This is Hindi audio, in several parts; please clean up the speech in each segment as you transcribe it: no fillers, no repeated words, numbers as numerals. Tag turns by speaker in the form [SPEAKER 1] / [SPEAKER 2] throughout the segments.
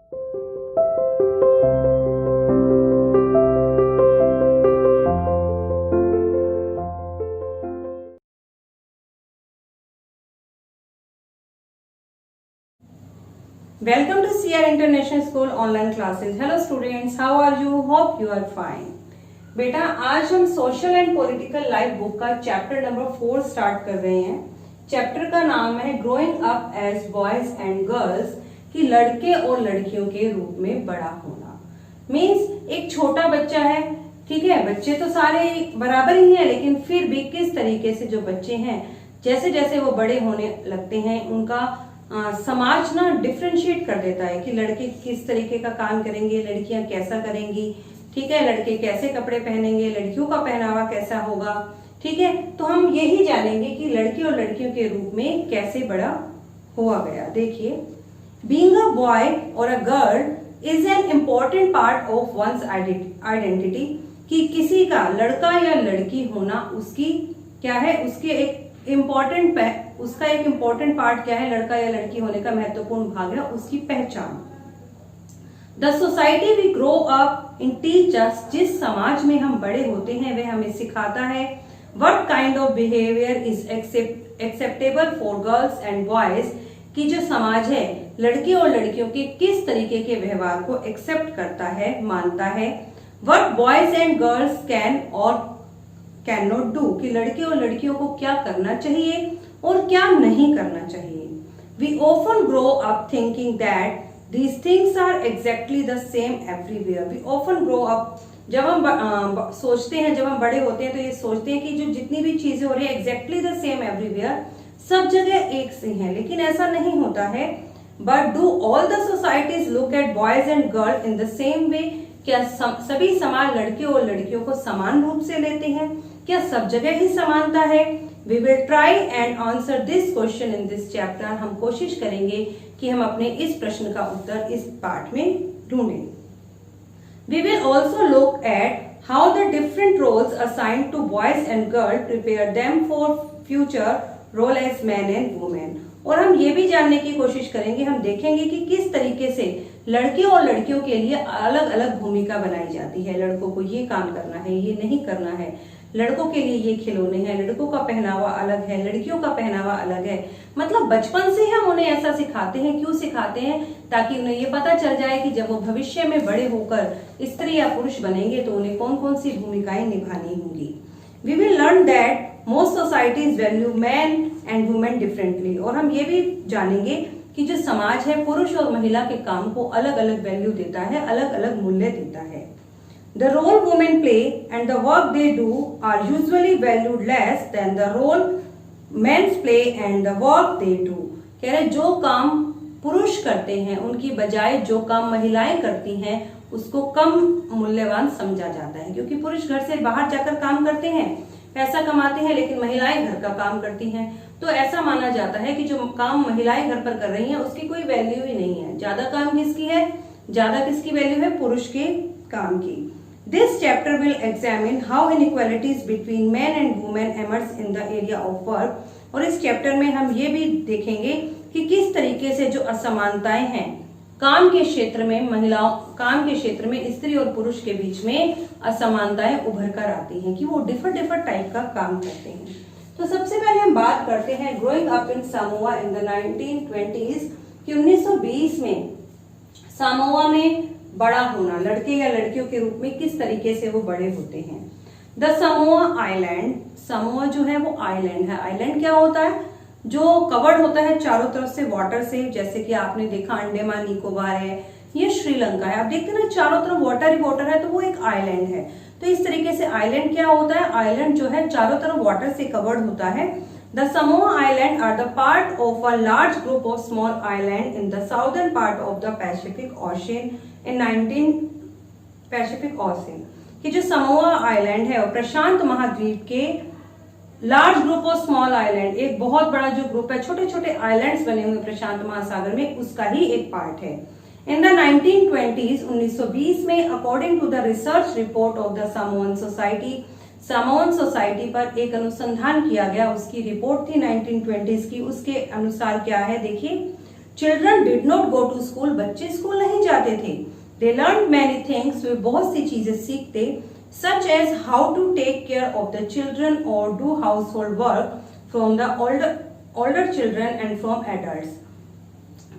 [SPEAKER 1] Welcome to CR International School online classes. Hello students, how are you? Hope you are fine. बेटा आज हम social and political life book का चैप्टर नंबर 4 स्टार्ट कर रहे हैं। चैप्टर का नाम है growing up as boys and girls, कि लड़के और लड़कियों के रूप में बड़ा होना। मीन्स एक छोटा बच्चा है, ठीक है, बच्चे तो सारे बराबर ही हैं, लेकिन फिर भी किस तरीके से जो बच्चे हैं जैसे जैसे वो बड़े होने लगते हैं उनका समाज ना डिफ्रेंशिएट कर देता है कि लड़के किस तरीके का काम करेंगे, लड़कियां कैसा करेंगी, ठीक है, लड़के कैसे कपड़े पहनेंगे, लड़कियों का पहनावा कैसा होगा, ठीक है। तो हम यही जानेंगे कि लड़के और लड़कियों के रूप में कैसे बड़ा हुआ गया। देखिए, बीइंग अ बॉय और a girl is an important part of one's identity, कि किसी का लड़का या लड़की होना उसकी क्या है, उसके एक उसका एक इम्पोर्टेंट पार्ट क्या है, लड़का या लड़की होने का महत्वपूर्ण भाग है उसकी पहचान। The society we grow up in teach us, जिस समाज में हम बड़े होते हैं वह हमें सिखाता है what kind of behaviour is acceptable for girls and boys, कि जो समाज है लड़के और लड़कियों के किस तरीके के व्यवहार को एक्सेप्ट करता है, मानता है। What boys and girls can और कैन नॉट डू, कि लड़के और लड़कियों को क्या करना चाहिए और क्या नहीं करना चाहिए। We often grow up thinking that these things are exactly the same everywhere. We often grow up, जब हम सोचते हैं, जब हम बड़े होते हैं तो ये सोचते हैं कि जो जितनी भी चीजें हो रही है एग्जैक्टली द सेम एवरीवेयर, सब जगह एक से हैं, लेकिन ऐसा नहीं होता है। But do all the societies look at boys and girl in the same way, क्या सभी समाज लड़के और लड़कियों को समान रूप से लेते हैं, क्या सब जगह ही समानता है। We will try and answer this question in this chapter. हम कोशिश करेंगे कि हम अपने इस प्रश्न का उत्तर इस पाठ में ढूंढें। We will also look at how the different roles assigned to boys and girl prepare them for future role as man and women. और हम ये भी जानने की कोशिश करेंगे, हम देखेंगे कि किस तरीके से लड़के और लड़कियों के लिए अलग अलग भूमिका बनाई जाती है। लड़कों को ये काम करना है, ये नहीं करना है, लड़कों के लिए ये खिलौने हैं, लड़कों का पहनावा अलग है, लड़कियों का पहनावा अलग है। मतलब बचपन से हम उन्हें ऐसा सिखाते हैं। क्यों सिखाते हैं? ताकि उन्हें ये पता चल जाए कि जब वो भविष्य में बड़े होकर स्त्री या पुरुष बनेंगे तो उन्हें कौन कौन सी भूमिकाएं निभानी होंगी। We will learn that most societies value man and women differently. और हम ये भी जानेंगे कि जो समाज है पुरुष और महिला के काम को अलग अलग वैल्यू देता है, अलग अलग मूल्य देता है। The role women play and the work they do are usually valued less than the role men play and the work they do। कह रहे जो काम पुरुष करते हैं उनकी बजाय जो काम महिलाएं करती हैं उसको कम मूल्यवान समझा जाता है, क्योंकि पुरुष घर से बाहर जाकर काम करते हैं, पैसा कमाते हैं, लेकिन महिलाएं घर का काम करती हैं। तो ऐसा माना जाता है कि जो काम महिलाएं घर पर कर रही हैं उसकी कोई वैल्यू ही नहीं है। ज्यादा काम किसकी है, ज्यादा किसकी वैल्यू है, पुरुष के काम की। This chapter will examine how inequalities between men and women emerge in the area of work। और इस चैप्टर में हम ये भी देखेंगे कि किस तरीके से जो असमानताएं हैं काम के क्षेत्र में, काम के क्षेत्र में स्त्री और पुरुष के बीच में असमानताएं उभर कर आती हैं, कि वो डिफरेंट टाइप का काम करते हैं। तो सबसे पहले हम बात करते हैं growing up in Samoa in the 1920s, कि 1920 में सामोआ में बड़ा होना, लड़के या लड़कियों के रूप में किस तरीके से वो बड़े होते हैं। The Samoa island, Samoa Joe है वो आइलैंड है। आइलैंड क्या होता है, जो कवर्ड होता है चारों तरफ से वाटर से, जैसे कि आपने देखा अंडमान निकोबार है, ये श्रीलंका है। आप देखते हैं ना चारों तरफ वाटर ही वाटर है, तो वो एक आइलैंड है। तो इस तरीके से आइलैंड क्या होता है, आइलैंड जो है चारों तरफ वाटर से कवर्ड होता है। The Samoa Island are the part of a large group of small islands in the southern part of the Pacific Ocean in 19 Pacific Ocean। कि जो समोआ आइलैंड है और प्रशांत महाद्वीप के large group of small island, एक बहुत बड़ा जो ग्रुप है, छोटे छोटे आइलैंड्स बने हुए प्रशांत महासागर में, उसका ही एक पार्ट है। इन द 1920s 1920 में according to the research report of the Samoan society, Samoan society पर एक अनुसंधान किया गया, उसकी रिपोर्ट थी 1920s की। उसके अनुसार क्या है देखिए, children did not go to school, बच्चे स्कूल नहीं जाते थे। दे लर्न मैनी थिंग्स, वे बहुत सी चीजें सीखते, such as how to take care of the children और do household work from the older children and from adults।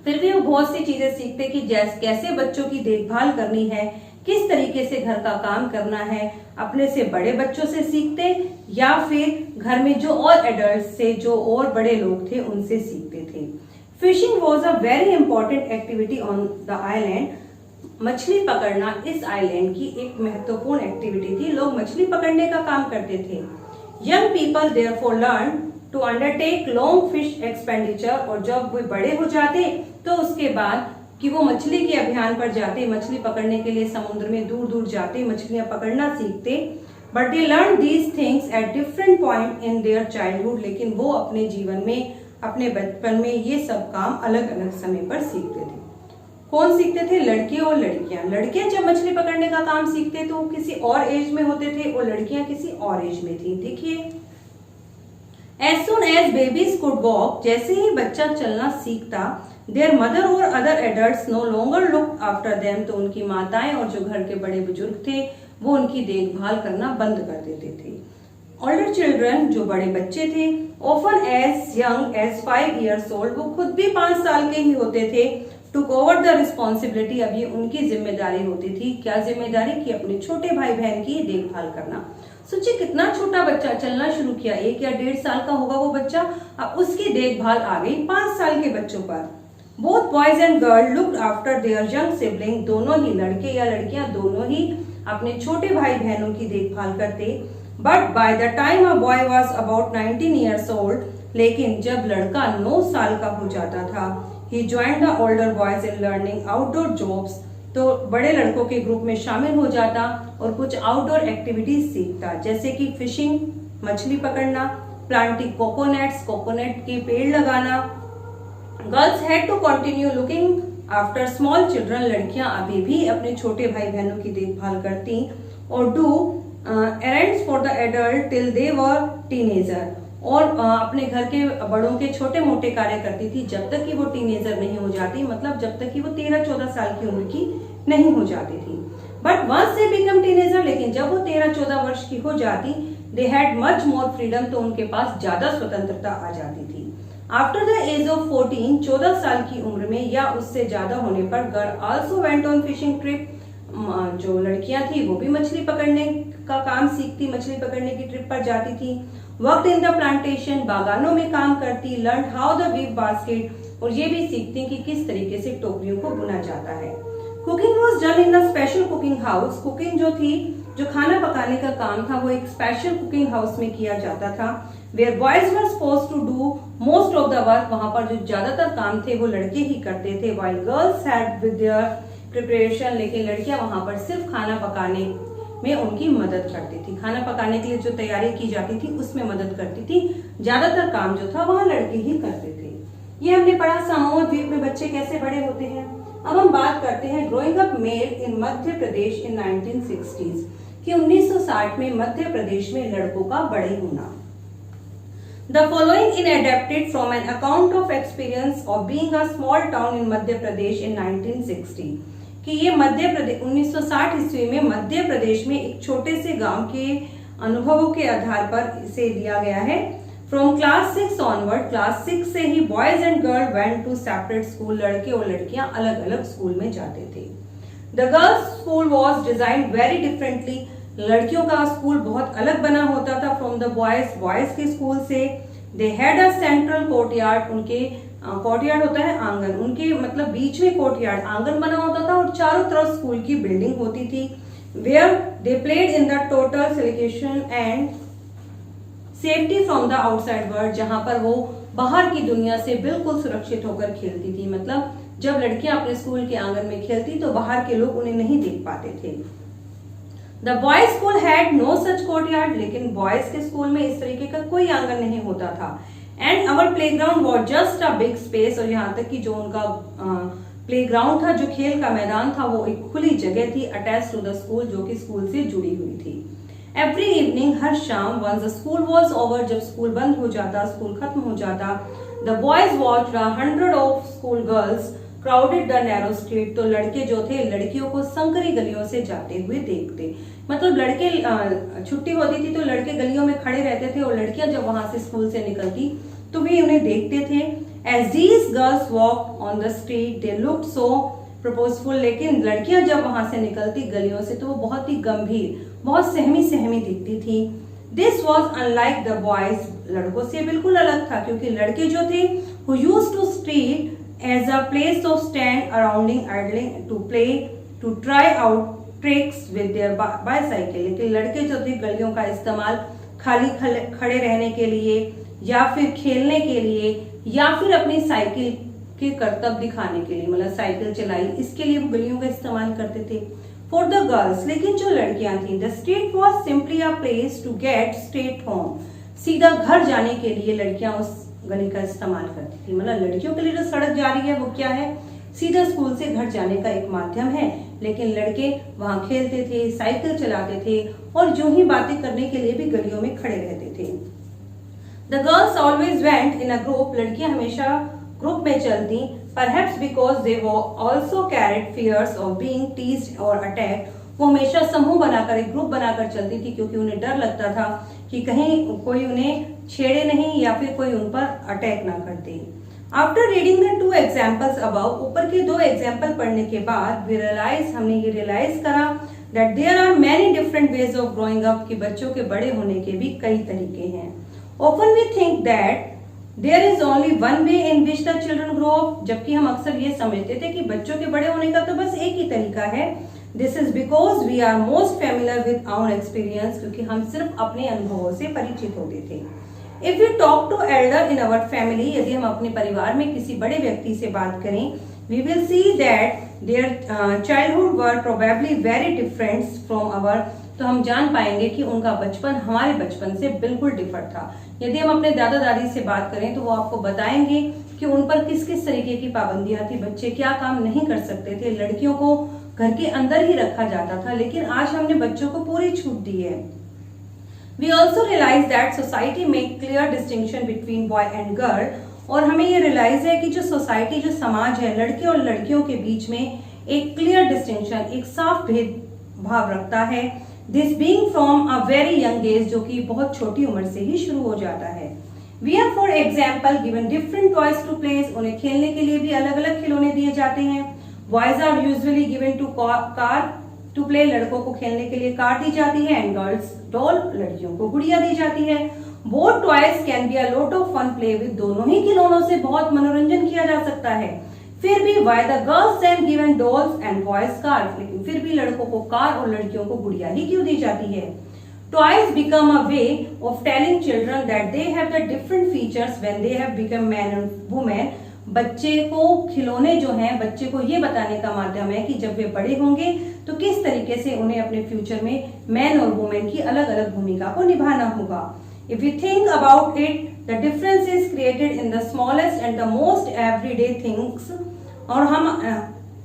[SPEAKER 1] फिर भी वो बहुत सी चीजें सीखते कि कैसे बच्चों की देखभाल करनी है, किस तरीके से घर का काम करना है, अपने से बड़े बच्चों से सीखते या फिर घर में जो और एडल्ट से, जो और बड़े लोग थे उनसे सीखते थे। Fishing was a very important activity on the island. मछली पकड़ना इस आइलैंड की एक महत्वपूर्ण एक्टिविटी थी, लोग मछली पकड़ने का काम करते थे। Young people therefore learn to undertake long fish expenditure, और जब वो बड़े हो जाते तो उसके बाद कि वो मछली के अभियान पर जाते, मछली पकड़ने के लिए समुद्र में दूर दूर जाते, मछलियां पकड़ना सीखते। But they learn these things at different point in their childhood, लेकिन वो अपने जीवन में, अपने बचपन में ये सब काम अलग अलग समय पर सीखते थे। कौन सीखते थे? लड़के और लड़कियां। लड़कियां जब मछली पकड़ने का काम सीखते तो किसी और एज में होते थे और लड़कियां किसी और एज में थी। देखिए, As soon as babies could walk, जैसे ही बच्चा चलना सीखता, their mother और other adults no longer looked after them, तो उनकी माताएं और जो घर के बड़े बुजुर्ग थे वो उनकी देखभाल करना बंद कर देते थे। Older children, जो बड़े बच्चे थे, often as young as 5 years old, वो खुद भी 5 साल के ही होते थे, took over the responsibility, अब ये उनकी जिम्मेदारी होती थी। क्या जिम्मेदारी? कि अपने छोटे भाई बहन की देखभाल करना। सोचिए कितना छोटा बच्चा चलना शुरू किया, 1 या 1.5 साल का होगा वो बच्चा, अब उसकी देखभाल आ गई 5 साल के बच्चों पर। Both boys and girl looked after their young sibling, दोनों ही लड़के या लड़कियां दोनों ही अपने छोटे भाई बहनों की देखभाल करते। But by the time a boy was about 19 years old, लेकिन जब लड़का 9 साल का हो जाता था, he joined the older boys in learning outdoor jobs, तो बड़े लड़कों के ग्रुप में शामिल हो जाता और कुछ आउटडोर एक्टिविटीज सीखता, जैसे कि फिशिंग, मछली पकड़ना, प्लांटिंग कोकोनट्स, कोकोनट के पेड़ लगाना। Girls had to continue looking after small children, लड़कियां अभी भी अपने छोटे भाई बहनों की देखभाल करती और do errands for the adult till they were teenager, और अपने घर के बड़ों के छोटे मोटे कार्य करती थी जब तक कि वो टीनेजर नहीं हो जाती, मतलब जब तक कि वो 13-14 साल की उम्र की नहीं हो जाती थी। But once they become teenager, लेकिन जब वो 13-14 वर्ष की हो जाती, they had much more freedom, तो उनके पास ज्यादा स्वतंत्रता आ जाती थी। आफ्टर द एज ऑफ 14, 14 साल की उम्र में या उससे ज्यादा होने पर, girl also went on fishing trip, जो लड़कियां थी वो भी मछली पकड़ने का काम सीखती, मछली पकड़ने की ट्रिप पर जाती थी। वर्कड इन द प्लांटेशन, बागानों में काम करती। Learn how the weave basket, और ये भी सीखती कि किस तरीके से टोकरियों को बुना जाता है। Cooking was done in the special cooking house, cooking जो थी, जो खाना पकाने का काम था, वो एक स्पेशल कुकिंग हाउस में किया जाता था। Where boys were supposed to do most of the work, वहां पर जो ज्यादातर काम थे वो लड़के ही करते थे। While girls had with their preparation, लेकिन लड़कियां वहां पर सिर्फ खाना पकाने में उनकी मदद करती थी, खाना पकाने के लिए जो तैयारी की जाती थी उसमें मदद करती थी। ज्यादातर काम जो था वहां लड़के ही करते थे। ये हमने पढ़ा सामोआ द्वीप में बच्चे कैसे बड़े होते हैं। अब हम बात करते हैं ग्रोइंग अप मेल इन मध्य प्रदेश इन 1960s, कि 1960 में मध्य प्रदेश में लड़कों का बड़े होना। The following is adapted from an account of experience of being a small town in Madhya Pradesh in 1960, कि ये मध्य प्रदेश 1960 ईस्वी में मध्य प्रदेश में एक छोटे से गांव के अनुभवों के आधार पर इसे लिया गया है। फ्रॉम क्लास 6 ऑनवर्ड, क्लास 6 से ही boys and girl went to separate school, लड़के और लड़कियां अलग अलग स्कूल में जाते थे। The girls school was design very differently, लड़कियों का स्कूल बहुत अलग बना होता था फ्रॉम द बॉयज, बॉयज के स्कूल से। They had a central courtyard, उनके कोर्टयार्ड होता है आंगन, उनके मतलब बीच में कोर्टयार्ड आंगन बना होता था और चारों तरफ स्कूल की बिल्डिंग होती थी। Where they played in the total segregation and safety from the outside world, जहां पर वो बाहर की दुनिया से बिल्कुल सुरक्षित होकर खेलती थी। मतलब जब लड़कियां अपने स्कूल के आंगन में खेलती तो बाहर के लोग उन्हें नहीं देख पाते थे। The boys school had no such courtyard, लेकिन बॉयज के स्कूल में इस तरीके का कोई आंगन नहीं होता था। And our playground was just a big space, और यहाँ तक कि जो उनका प्लेग्राउंड था, जो खेल का मैदान था, वो एक खुली जगह थी अटैच टू द स्कूल, जो कि स्कूल से जुड़ी हुई थी। एवरी इवनिंग, हर शाम, once the school was over, जब स्कूल बंद हो जाता, स्कूल खत्म हो जाता, the boys watched 100 of school girls crowded the narrow street. तो लड़के जो थे लड़कियों को संकरी गलियों से जाते हुए देखते, मतलब लड़के छुट्टी होती थी तो लड़के गलियों में खड़े रहते थे और लड़कियां जब वहां से स्कूल से निकलती तो वे उन्हें देखते थे। As these girls walk on the street they looked so purposeful. लेकिन लड़कियां जब वहां से निकलती गलियों से तो वो बहुत ही गंभीर, बहुत सहमी सहमी दिखती थी। This was unlike the boys. लड़कों से बिल्कुल अलग था, क्योंकि लड़के जो थे who used to street as a place of stand surrounding idling to play to try out tricks with their bicycle। लेकिन लड़के जो थे गलियों का इस्तेमाल खाली खड़े रहने के लिए या फिर खेलने के लिए या फिर अपनी साइकिल के करतब दिखाने के लिए, मतलब साइकिल चलाई, इसके लिए वो गलियों का इस्तेमाल करते थे। फॉर द गर्ल्स, लेकिन जो लड़कियां थी, the street was simply a place to get straight home. सीधा घर जाने के लिए लड़कियां उस गली का इस्तेमाल करती थी। मतलब लड़कियों के लिए जो सड़क जा रही है वो क्या है, सीधा स्कूल से घर जाने का एक माध्यम है, लेकिन लड़के वहां खेलते थे, साइकिल चलाते थे और जो ही बातें करने के लिए भी गलियों में खड़े रहते थे। The girls always went in a group. लड़कियां हमेशा ग्रुप में चलती, परहैप्स बिकॉज दे वो also carried fears of being teased और अटैक्ड। वो हमेशा समूह बनाकर, एक ग्रुप बनाकर चलती थी, क्योंकि उन्हें डर लगता था कि कहीं कोई उन्हें छेड़े नहीं या फिर कोई उन पर अटैक ना कर दे। After reading the 2 examples above, ऊपर के 2 एग्जाम्पल पढ़ने के बाद हमने ये रियलाइज करा that there are many different ways of growing up, कि बच्चों के बड़े होने के भी कई तरीके हैं। Often we think that there is only one way in which the children grow up, जबकि हम अक्सर ये समझते थे कि बच्चों के बड़े होने का तो बस एक ही तरीका है। This is because we are most familiar with our experience, क्योंकि हम सिर्फ अपने अनुभवों से परिचित होते थे। If you talk to elder in our family, यदि हम अपने परिवार में किसी बड़े व्यक्ति से बात करें, we will see that their childhood were probably very different from our. तो हम जान पाएंगे कि उनका बचपन हमारे बचपन से बिल्कुल डिफर था। यदि हम अपने दादा दादी से बात करें तो वो आपको बताएंगे कि उन पर किस किस तरीके की पाबंदियां थी, बच्चे क्या काम नहीं कर सकते थे, लड़कियों को घर के अंदर ही रखा जाता था, लेकिन आज हमने बच्चों को पूरी छूट दी है। We also realize that society make clear distinction between boy and girl, और हमें ये रियलाइज है कि जो सोसाइटी, जो समाज है, लड़के और लड़कियों के बीच में एक क्लियर डिस्टिंक्शन, एक साफ भेदभाव रखता है। This being from a very young age, जो कि बहुत छोटी उम्र से ही शुरू हो जाता है। We are for example given different toys to place, उन्हें खेलने के लिए भी अलग अलग खिलौने दिए जाते हैं। Boys are usually given to car to play, लड़कों को खेलने के लिए कार दी जाती है, एंड गर्ल्स डॉल, लड़कियों को गुड़िया दी जाती है। Both toys can be a lot of fun play with, दोनों ही खिलौनों से बहुत मनोरंजन किया जा सकता है। फिर भी why the girls and given dolls and boys car, लेकिन फिर भी लड़कों को कार और लड़कियों को गुड़िया ही क्यों दी जाती है। Toys become a way of telling children that they have the different features when they have become man and women. बच्चे को खिलौने जो हैं, बच्चे को ये बताने का माध्यम है कि जब वे बड़े होंगे तो किस तरीके से उन्हें अपने फ्यूचर में मैन और वुमेन की अलग अलग भूमिका को निभाना होगा। If you think about it, the difference is created in the smallest and the most everyday things. और हम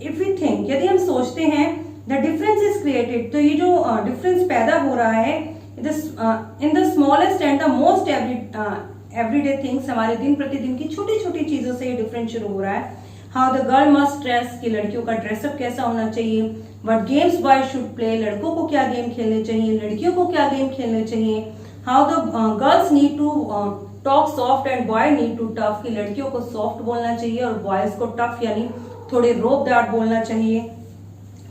[SPEAKER 1] इफ यू थिंक, यदि हम सोचते हैं, द डिफरेंस इज क्रिएटेड, तो ये जो डिफरेंस पैदा हो रहा है in the smallest and the most everyday things, हमारे दिन प्रतिदिन की छोटी छोटी चीजों से ये डिफरेंस शुरू हो रहा है। How the girl must dress, कि लड़कियों का ड्रेसअप कैसा होना चाहिए। What games boy should play, लड़कों को क्या गेम खेलने चाहिए, लड़कियों को क्या गेम खेलने चाहिए। How the girls need to talk soft and boy need to tough, कि लड़कियों को सॉफ्ट बोलना चाहिए और बॉयज को टफ यानी थोड़े रोबदार बोलना चाहिए।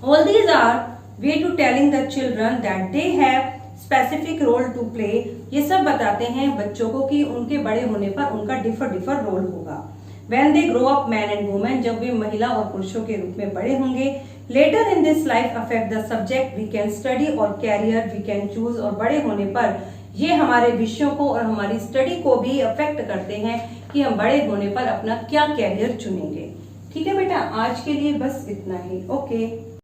[SPEAKER 1] All these are way to telling the children that they have specific role to play. ये सब बताते हैं बच्चों को कि उनके बड़े होने पर उनका डिफर रोल होगा। When they grow up man and woman, जब वे महिला और पुरुषों के रूप में बड़े होंगे। Later in this life affect the subject we can study और career we can choose, और बड़े होने पर ये हमारे विषयों को और हमारी स्टडी को भी अफेक्ट करते हैं कि हम बड़े होने पर अपना क्या कैरियर चुनेंगे। ठीक है बेटा, आज के लिए बस इतना ही। ओके।